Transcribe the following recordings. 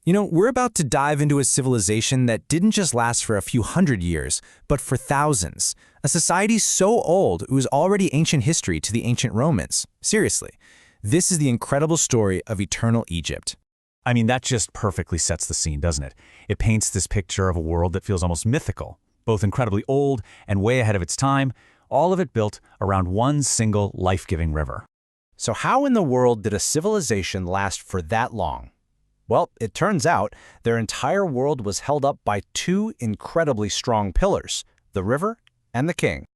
We're about to dive into a civilization that didn't just last for a few hundred years, but for thousands. A society so old it was already ancient history to the ancient Romans. Seriously, this is the incredible story of eternal Egypt. I mean, that just perfectly sets the scene, doesn't it? It paints this picture of a world that feels almost mythical, both incredibly old and way ahead of its time, all of it built around one single life-giving river. So how in the world did a civilization last for that long? Well, it turns out their entire world was held up by two incredibly strong pillars, the river and the king.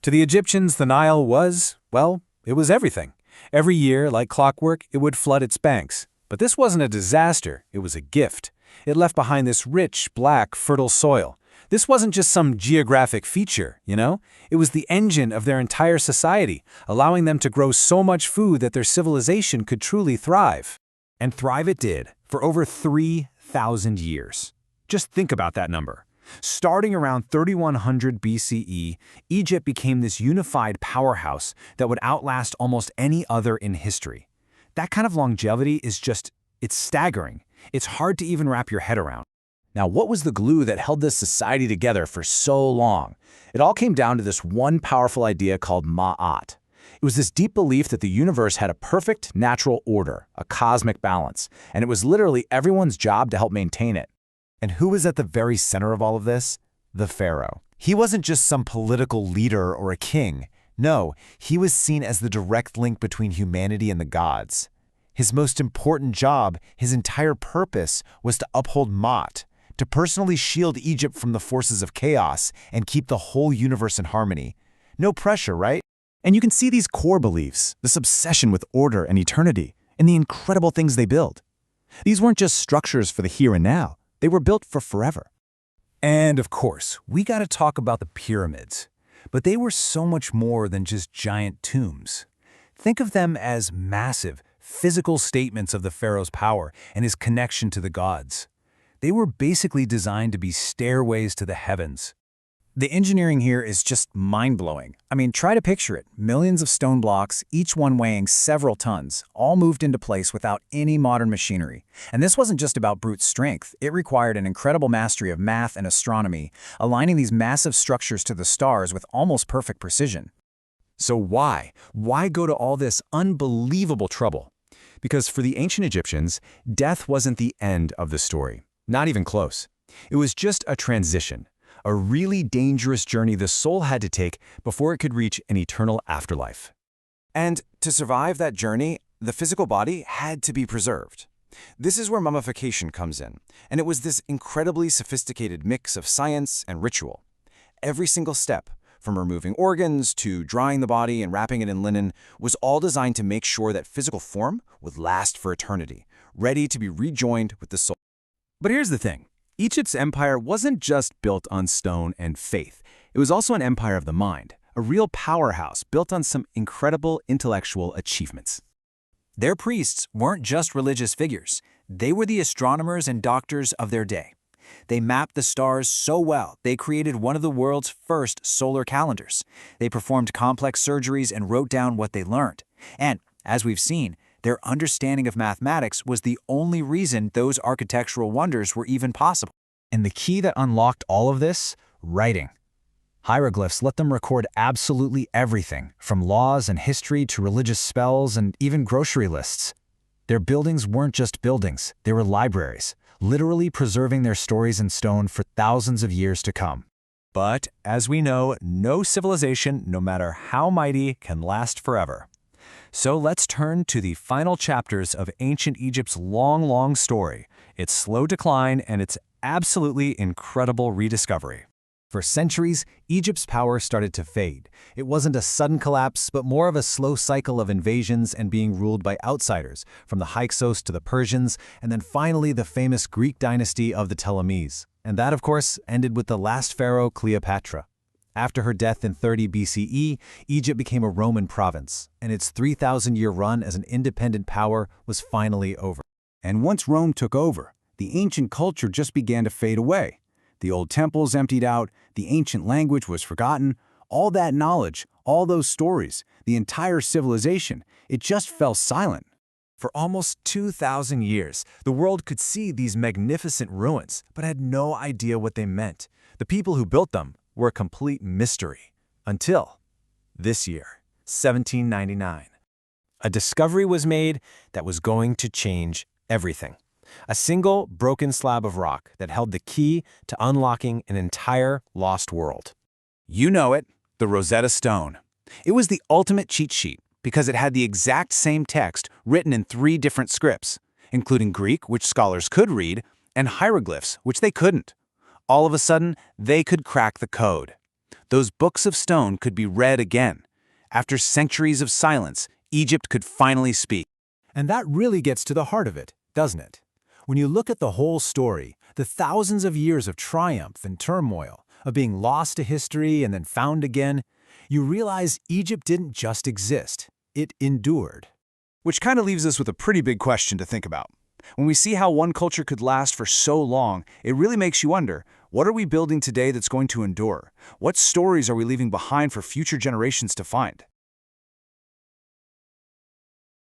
To the Egyptians, the Nile was, well, it was everything. Every year, like clockwork, it would flood its banks. But this wasn't a disaster, it was a gift. It left behind this rich, black, fertile soil. This wasn't just some geographic feature, It was the engine of their entire society, allowing them to grow so much food that their civilization could truly thrive. And thrive it did, for over 3,000 years. Just think about that number. Starting around 3100 BCE, Egypt became this unified powerhouse that would outlast almost any other in history. That kind of longevity is it's staggering. It's hard to even wrap your head around. Now, what was the glue that held this society together for so long? It all came down to this one powerful idea called Ma'at. It was this deep belief that the universe had a perfect natural order, a cosmic balance, and it was literally everyone's job to help maintain it. And who was at the very center of all of this? The pharaoh. He wasn't just some political leader or a king. No, he was seen as the direct link between humanity and the gods. His most important job, his entire purpose, was to uphold Ma'at, to personally shield Egypt from the forces of chaos and keep the whole universe in harmony. No pressure, right? And you can see these core beliefs, this obsession with order and eternity, in the incredible things they build. These weren't just structures for the here and now. They were built for forever. And of course, we got to talk about the pyramids. But they were so much more than just giant tombs. Think of them as massive, physical statements of the pharaoh's power and his connection to the gods. They were basically designed to be stairways to the heavens. The engineering here is just mind-blowing. I mean, try to picture it. Millions of stone blocks, each one weighing several tons, all moved into place without any modern machinery. And this wasn't just about brute strength. It required an incredible mastery of math and astronomy, aligning these massive structures to the stars with almost perfect precision. So why? Why go to all this unbelievable trouble? Because for the ancient Egyptians, death wasn't the end of the story. Not even close. It was just a transition. A really dangerous journey the soul had to take before it could reach an eternal afterlife. And to survive that journey, the physical body had to be preserved. This is where mummification comes in, and it was this incredibly sophisticated mix of science and ritual. Every single step, from removing organs to drying the body and wrapping it in linen, was all designed to make sure that physical form would last for eternity, ready to be rejoined with the soul. But here's the thing. Egypt's empire wasn't just built on stone and faith. It was also an empire of the mind, a real powerhouse built on some incredible intellectual achievements. Their priests weren't just religious figures. They were the astronomers and doctors of their day. They mapped the stars so well, they created one of the world's first solar calendars. They performed complex surgeries and wrote down what they learned. And, as we've seen, their understanding of mathematics was the only reason those architectural wonders were even possible. And the key that unlocked all of this? Writing. Hieroglyphs let them record absolutely everything, from laws and history to religious spells and even grocery lists. Their buildings weren't just buildings, they were libraries, literally preserving their stories in stone for thousands of years to come. But, as we know, no civilization, no matter how mighty, can last forever. So let's turn to the final chapters of ancient Egypt's long story, its slow decline and its absolutely incredible rediscovery. For centuries, Egypt's power started to fade. It wasn't a sudden collapse, but more of a slow cycle of invasions and being ruled by outsiders, from the Hyksos to the Persians, and then finally the famous Greek dynasty of the Ptolemies. And that, of course, ended with the last pharaoh, Cleopatra. After her death in 30 BCE, Egypt became a Roman province, and its 3,000-year run as an independent power was finally over. And once Rome took over, the ancient culture just began to fade away. The old temples emptied out, the ancient language was forgotten, all that knowledge, all those stories, the entire civilization, it just fell silent. For almost 2,000 years, the world could see these magnificent ruins, but had no idea what they meant. The people who built them were a complete mystery. Until this year, 1799. A discovery was made that was going to change everything. A single broken slab of rock that held the key to unlocking an entire lost world. You know it, the Rosetta Stone. It was the ultimate cheat sheet because it had the exact same text written in 3 different scripts, including Greek, which scholars could read, and hieroglyphs, which they couldn't. All of a sudden, they could crack the code. Those books of stone could be read again. After centuries of silence, Egypt could finally speak. And that really gets to the heart of it, doesn't it? When you look at the whole story, the thousands of years of triumph and turmoil, of being lost to history and then found again, you realize Egypt didn't just exist, it endured. Which kind of leaves us with a pretty big question to think about. When we see how one culture could last for so long, it really makes you wonder, what are we building today that's going to endure? What stories are we leaving behind for future generations to find?